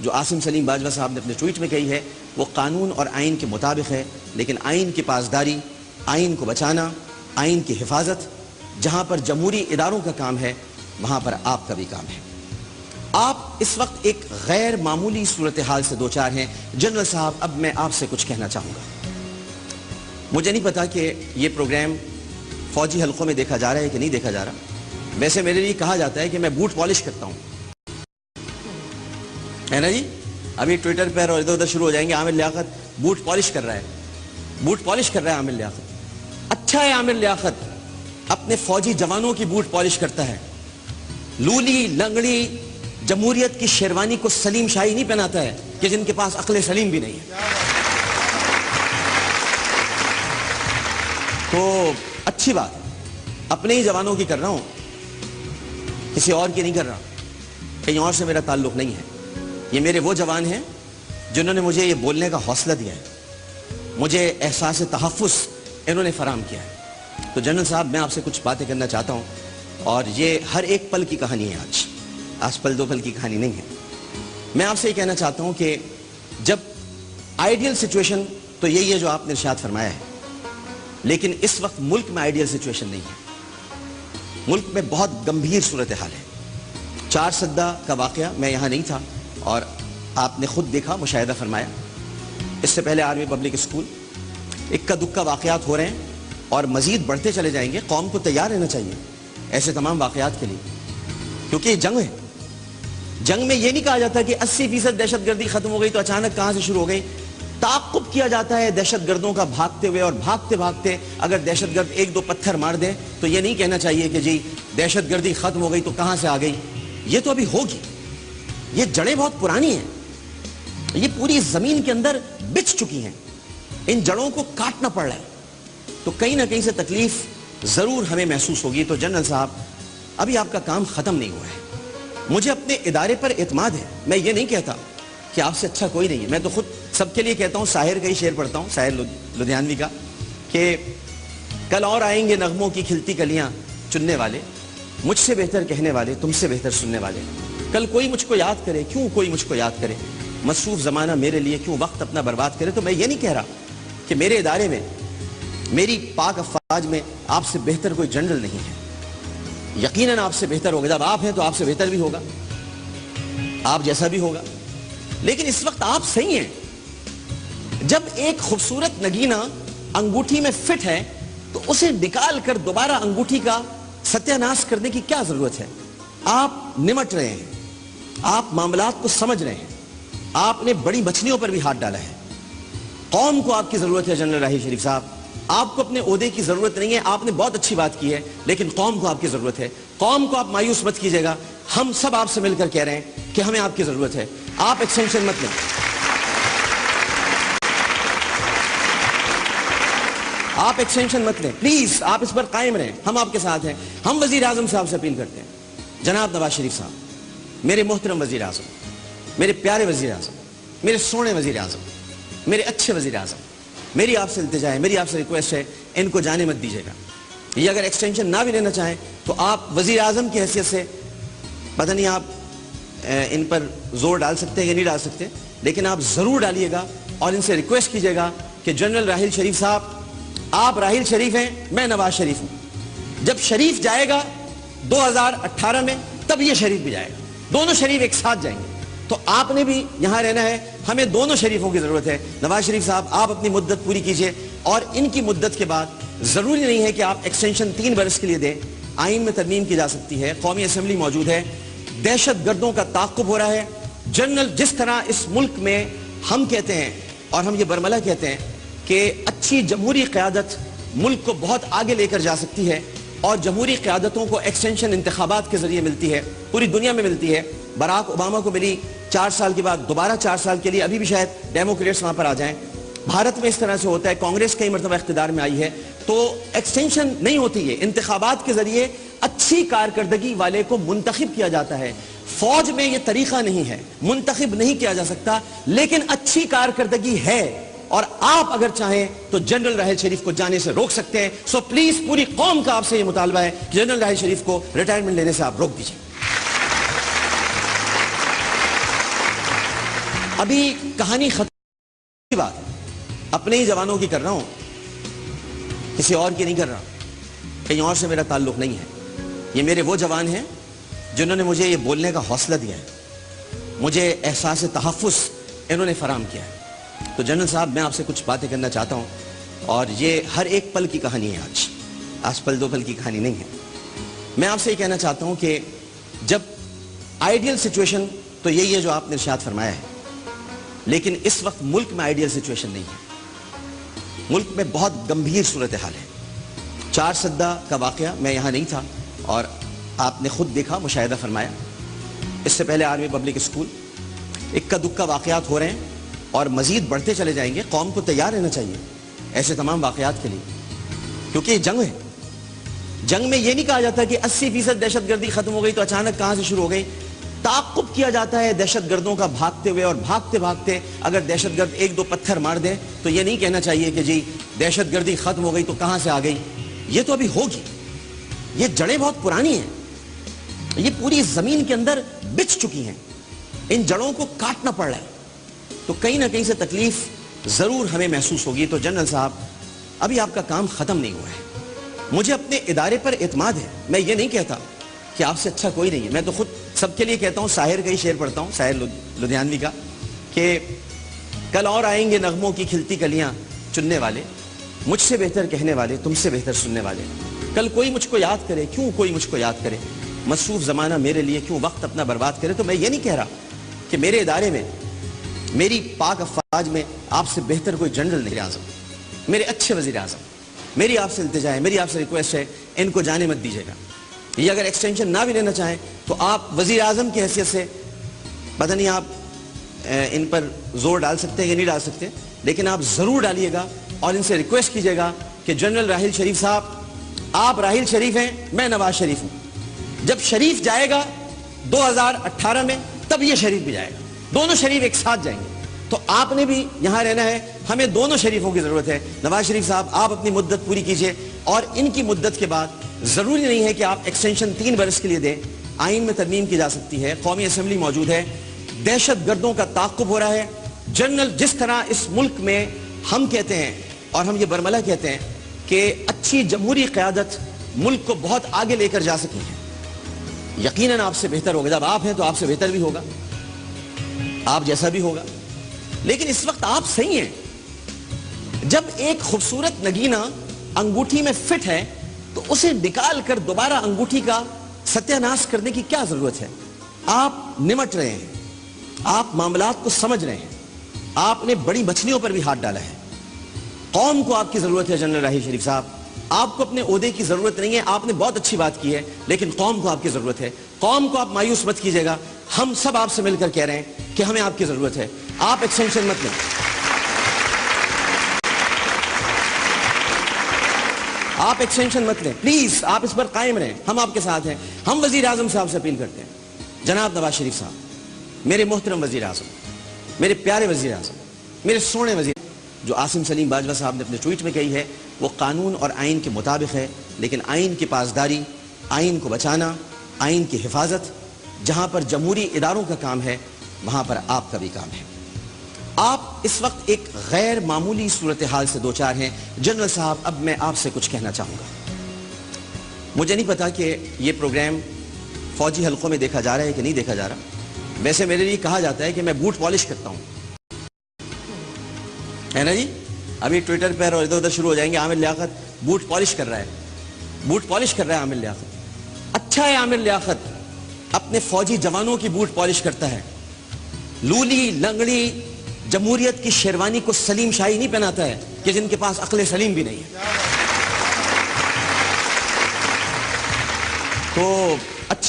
جو عاصم سلیم باجوہ صاحب نے اپنے ٹویٹ میں کہی ہے وہ قانون اور آئین کے مطابق ہے، لیکن آئین کی پاسداری، آئین کو بچانا، آئین کی حفاظت جہاں پر جمہوری اداروں کا کام ہے وہاں پر آپ کا بھی کام ہے۔ آپ اس وقت ایک غیر معمولی صورتحال سے دوچار ہیں۔ جنرل صاحب، اب میں آپ سے کچھ کہنا چاہوں گا۔ مجھے نہیں پتا کہ یہ پروگرام فوجی حلقوں میں دیکھا جا رہا ہے کہ نہیں دیکھا جا رہا۔ ویسے میرے لیے کہا جاتا ہے کہ میں بوٹ پالش کرتا ہوں، ہے نا جی؟ ابھی ٹویٹر پر اور ادھر ادھر شروع ہو جائیں گے، عامر لیاقت بوٹ پالش کر رہا ہے، بوٹ پالش کر رہا ہے عامر لیاقت۔ اچھا ہے عامر لیاقت اپنے فوجی جوانوں کی بوٹ پالش کرتا ہے، لولی لنگڑی جمہوریت کی شیروانی کو سلیم شاہی نہیں پہناتا ہے کہ جن کے پاس عقل سلیم بھی نہیں ہے۔ تو اچھی بات ہے، اپنے ہی جوانوں کی کر رہا ہوں، کسی اور کی نہیں کر رہا، کہیں اور سے میرا تعلق نہیں ہے۔ یہ میرے وہ جوان ہیں جنہوں نے مجھے یہ بولنے کا حوصلہ دیا ہے، مجھے احساس تحفظ انہوں نے فراہم کیا ہے۔ تو جنرل صاحب، میں آپ سے کچھ باتیں کرنا چاہتا ہوں، اور یہ ہر ایک پل کی کہانی ہے۔ آج پل دو پل کی کہانی نہیں ہے۔ میں آپ سے یہ کہنا چاہتا ہوں کہ جب آئیڈیل سچویشن تو یہی ہے جو آپ نے ارشاد فرمایا ہے، لیکن اس وقت ملک میں آئیڈیل سچویشن نہیں ہے۔ ملک میں بہت گمبھیر صورتحال ہے۔ 4 سدہ کا واقعہ، میں یہاں نہیں تھا اور آپ نے خود دیکھا، مشاہدہ فرمایا۔ اس سے پہلے آرمی پبلک اسکول، اکا دکا واقعات ہو رہے ہیں اور مزید بڑھتے چلے جائیں گے۔ قوم کو تیار رہنا چاہیے ایسے تمام واقعات کے لیے، کیونکہ یہ جنگ ہے۔ جنگ میں یہ نہیں کہا جاتا کہ 80% دہشت گردی ختم ہو گئی تو اچانک کہاں سے شروع ہو گئی۔ تعاقب کیا جاتا ہے دہشت گردوں کا بھاگتے ہوئے، اور بھاگتے بھاگتے اگر دہشت گرد 1-2 پتھر مار دیں تو یہ نہیں کہنا چاہیے کہ جی دہشت گردی ختم ہو گئی تو کہاں سے آ گئی۔ یہ تو ابھی ہوگی، یہ جڑیں بہت پرانی ہیں، یہ پوری زمین کے اندر بچھ چکی ہیں، ان جڑوں کو کاٹنا پڑ رہا ہے، تو کہیں نہ کہیں سے تکلیف ضرور ہمیں محسوس ہوگی۔ تو جنرل صاحب، ابھی آپ کا کام ختم نہیں ہوا ہے۔ مجھے اپنے ادارے پر اعتماد ہے، میں یہ نہیں کہتا کہ آپ سے اچھا کوئی نہیں ہے، میں تو خود سب کے لیے کہتا ہوں، ساحر کا ہی شعر پڑھتا ہوں، ساحر لدھیانوی کا، کہ کل اور آئیں گے نغموں کی کھلتی کلیاں چننے والے، مجھ سے بہتر کہنے والے، تم سے بہتر سننے والے۔ کل کوئی مجھ کو یاد کرے، کیوں کوئی مجھ کو یاد کرے، مصروف زمانہ میرے لیے کیوں وقت اپنا برباد کرے۔ تو میں یہ نہیں کہہ رہا کہ میرے ادارے میں، میری پاک افواج میں آپ سے بہتر کوئی جنرل نہیں ہے، یقیناً آپ سے بہتر ہوگا، جب آپ ہیں تو آپ سے بہتر بھی ہوگا، آپ جیسا بھی ہوگا، لیکن اس وقت آپ صحیح ہیں۔ جب ایک خوبصورت نگینہ انگوٹھی میں فٹ ہے تو اسے نکال کر دوبارہ انگوٹھی کا ستیہ ناش کرنے کی کیا ضرورت ہے؟ آپ نمٹ رہے ہیں، آپ معاملات کو سمجھ رہے ہیں، آپ نے بڑی مچھلیوں پر بھی ہاتھ ڈالا ہے۔ قوم کو آپ کی ضرورت ہے جنرل راحیل شریف صاحب، آپ کو اپنے عہدے کی ضرورت نہیں ہے، آپ نے بہت اچھی بات کی ہے، لیکن قوم کو آپ کی ضرورت ہے۔ قوم کو آپ مایوس مت کیجیے گا، ہم سب آپ سے مل کر کہہ رہے ہیں کہ ہمیں آپ کی ضرورت ہے۔ آپ ایکسٹینشن مت لیں، آپ ایکسٹینشن مت لیں، پلیز آپ اس پر قائم رہیں، ہم آپ کے ساتھ ہیں۔ ہم وزیر اعظم صاحب سے اپیل کرتے ہیں، جناب نواز شریف صاحب، میرے محترم وزیر اعظم، میرے پیارے وزیر اعظم، میرے سونے وزیر اعظم، میرے اچھے وزیر اعظم، میری آپ سے التجا ہے، میری آپ سے ریکویسٹ ہے، ان کو جانے مت دیجیے گا۔ یہ اگر ایکسٹینشن نہ بھی لینا چاہیں تو آپ وزیر اعظم کی حیثیت سے، پتہ نہیں آپ ان پر زور ڈال سکتے ہیں یا نہیں ڈال سکتے، لیکن آپ ضرور ڈالیے گا اور ان سے ریکویسٹ کیجیے گا کہ جنرل راحیل شریف صاحب، آپ راحیل شریف ہیں، میں نواز شریف ہوں۔ جب شریف جائے گا 2018 میں، تب یہ شریف بھی جائے گا، دونوں شریف ایک ساتھ جائیں گے۔ تو آپ نے بھی یہاں رہنا ہے، ہمیں دونوں شریفوں کی ضرورت ہے۔ نواز شریف صاحب، آپ اپنی مدت پوری کیجئے، اور ان کی مدت کے بعد ضروری نہیں ہے کہ آپ ایکسٹینشن 3 برس کے لیے دیں، آئین میں ترمیم کی جا سکتی ہے، قومی اسمبلی موجود ہے، دہشت گردوں کا تعاقب ہو رہا ہے۔ جنرل، جس طرح اس ملک میں ہم کہتے ہیں اور ہم یہ برملا کہتے ہیں کہ اچھی جمہوری قیادت ملک کو بہت آگے لے کر جا سکتی ہے، اور جمہوری قیادتوں کو ایکسٹینشن انتخابات کے ذریعے ملتی ہے، پوری دنیا میں ملتی ہے۔ براک اوباما کو ملی 4 سال کے بعد، دوبارہ 4 سال کے لیے، ابھی بھی شاید ڈیموکریٹس وہاں پر آ جائیں۔ بھارت میں اس طرح سے ہوتا ہے، کانگریس کئی مرتبہ اقتدار میں آئی ہے، تو ایکسٹینشن نہیں ہوتی ہے، انتخابات کے ذریعے اچھی کارکردگی والے کو منتخب کیا جاتا ہے۔ فوج میں یہ طریقہ نہیں ہے، منتخب نہیں کیا جا سکتا، لیکن اچھی کارکردگی ہے، اور آپ اگر چاہیں تو جنرل راحیل شریف کو جانے سے روک سکتے ہیں۔ سو پلیز، پوری قوم کا آپ سے یہ مطالبہ ہے کہ جنرل راحیل شریف کو ریٹائرمنٹ لینے سے آپ روک دیجیے۔ ابھی کہانی ختم کی بات اپنے ہی جوانوں کی کر رہا ہوں، کسی اور کی نہیں کر رہا، کہیں اور سے میرا تعلق نہیں ہے۔ یہ میرے وہ جوان ہیں جنہوں نے مجھے یہ بولنے کا حوصلہ دیا ہے، مجھے احساس تحفظ انہوں نے فراہم کیا ہے۔ تو جنرل صاحب، میں آپ سے کچھ باتیں کرنا چاہتا ہوں، اور یہ ہر ایک پل کی کہانی ہے۔ آج پل دو پل کی کہانی نہیں ہے۔ میں آپ سے یہ کہنا چاہتا ہوں کہ جب آئیڈیل سچویشن تو یہی ہے جو آپ نے ارشاد فرمایا ہے، لیکن اس وقت ملک میں آئیڈیل سچویشن نہیں ہے۔ ملک میں بہت گمبھیر صورتحال ہے۔ 4 سدہ کا واقعہ، میں یہاں نہیں تھا اور آپ نے خود دیکھا، مشاہدہ فرمایا۔ اس سے پہلے آرمی پبلک اسکول، اکا دکا واقعات ہو رہے ہیں اور مزید بڑھتے چلے جائیں گے۔ قوم کو تیار رہنا چاہیے ایسے تمام واقعات کے لیے، کیونکہ یہ جنگ ہے۔ جنگ میں یہ نہیں کہا جاتا کہ 80% دہشت گردی ختم ہو گئی تو اچانک کہاں سے شروع ہو گئی۔ تعاقب کیا جاتا ہے دہشت گردوں کا بھاگتے ہوئے، اور بھاگتے بھاگتے اگر دہشت گرد 1-2 پتھر مار دیں تو یہ نہیں کہنا چاہیے کہ جی دہشت گردی ختم ہو گئی تو کہاں سے آ گئی۔ یہ تو ابھی ہوگی، یہ جڑیں بہت پرانی ہیں، یہ پوری زمین کے اندر بچ چکی ہیں، ان جڑوں کو کاٹنا پڑ رہا ہے، تو کہیں نہ کہیں سے تکلیف ضرور ہمیں محسوس ہوگی۔ تو جنرل صاحب، ابھی آپ کا کام ختم نہیں ہوا ہے۔ مجھے اپنے ادارے پر اعتماد ہے۔ میں یہ نہیں کہتا کہ آپ سے اچھا کوئی نہیں ہے، میں تو خود سب کے لیے کہتا ہوں، ساحر کا ہی شعر پڑھتا ہوں، ساحر لدھیانوی کا، کہ کل اور آئیں گے نغموں کی کھلتی کلیاں چننے والے، مجھ سے بہتر کہنے والے، تم سے بہتر سننے والے۔ کل کوئی مجھ کو یاد کرے، کیوں کوئی مجھ کو یاد کرے، مصروف زمانہ میرے لیے کیوں وقت اپنا برباد کرے۔ تو میں یہ نہیں کہہ رہا کہ میرے ادارے میں، میری پاک افواج میں آپ سے بہتر کوئی جنرل نہیں اعظم، میرے اچھے وزیر اعظم۔ میری آپ سے التجا ہے، میری آپ سے ریکویسٹ ہے، ان کو جانے مت دیجیے گا۔ یہ اگر ایکسٹینشن نہ بھی لینا چاہیں تو آپ وزیر اعظم کی حیثیت سے، پتہ نہیں آپ ان پر زور ڈال سکتے ہیں یا نہیں ڈال سکتے، لیکن آپ ضرور ڈالیے گا اور ان سے ریکویسٹ کیجیے گا کہ جنرل راحیل شریف صاحب، آپ راحیل شریف ہیں، میں نواز شریف ہوں۔ جب شریف جائے گا 2018 میں، تب یہ شریف بھی جائے گا، دونوں شریف ایک ساتھ جائیں گے۔ تو آپ نے بھی یہاں رہنا ہے، ہمیں دونوں شریفوں کی ضرورت ہے۔ نواز شریف صاحب، آپ اپنی مدت پوری کیجئے، اور ان کی مدت کے بعد ضروری نہیں ہے کہ آپ ایکسٹینشن 3 برس کے لیے دیں، آئین میں ترمیم کی جا سکتی ہے، قومی اسمبلی موجود ہے، دہشت گردوں کا تعاقب ہو رہا ہے۔ جنرل، جس طرح اس ملک میں ہم کہتے ہیں اور ہم یہ برملا کہتے ہیں کہ اچھی جمہوری قیادت ملک کو بہت آگے لے کر جا سکی ہے، یقیناً آپ سے بہتر ہوگا۔ جب آپ ہیں تو آپ سے بہتر بھی ہوگا، آپ جیسا بھی ہوگا، لیکن اس وقت آپ صحیح ہیں۔ جب ایک خوبصورت نگینہ انگوٹھی میں فٹ ہے تو اسے نکال کر دوبارہ انگوٹھی کا ستیہ ناش کرنے کی کیا ضرورت ہے؟ آپ نمٹ رہے ہیں، آپ معاملات کو سمجھ رہے ہیں، آپ نے بڑی مچھلیوں پر بھی ہاتھ ڈالا ہے۔ قوم کو آپ کی ضرورت ہے جنرل راحیل شریف صاحب، آپ کو اپنے عہدے کی ضرورت نہیں ہے۔ آپ نے بہت اچھی بات کی ہے، لیکن قوم کو آپ کی ضرورت ہے۔ قوم کو آپ مایوس مت کیجیے گا، ہم سب آپ سے مل کر کہہ رہے ہیں کہ ہمیں آپ کی ضرورت ہے۔ آپ ایکسٹینشن مت لیں، آپ ایکسٹینشن مت لیں، پلیز آپ اس پر قائم رہیں، ہم آپ کے ساتھ ہیں۔ ہم وزیر اعظم صاحب سے اپیل کرتے ہیں، جناب نواز شریف صاحب، میرے محترم وزیر اعظم، میرے پیارے وزیر اعظم، میرے سونے وزیر، جو عاصم سلیم باجوہ صاحب نے اپنے ٹویٹ میں کہی ہے وہ قانون اور آئین کے مطابق ہے، لیکن آئین کی پاسداری، آئین کو بچانا، آئین کی حفاظت، جہاں پر جمہوری اداروں کا کام ہے وہاں پر آپ کا بھی کام ہے۔ آپ اس وقت ایک غیر معمولی صورتحال سے دوچار ہیں۔ جنرل صاحب، اب میں آپ سے کچھ کہنا چاہوں گا۔ مجھے نہیں پتا کہ یہ پروگرام فوجی حلقوں میں دیکھا جا رہا ہے کہ نہیں دیکھا جا رہا۔ ویسے میرے لیے کہا جاتا ہے کہ میں بوٹ پالش کرتا ہوں، ہے نا جی؟ ابھی ٹویٹر پر اور ادھر ادھر شروع ہو جائیں گے، عامر لیاقت بوٹ پالش کر رہا ہے، بوٹ پالش کر رہا ہے عامر لیاقت۔ اچھا ہے، عامر لیاقت اپنے فوجی جوانوں کی بوٹ پالش کرتا ہے، لولی لنگڑی جمہوریت کی شیروانی کو سلیم شاہی نہیں پہناتا ہے کہ جن کے پاس عقل سلیم بھی نہیں ہے۔ تو اچھی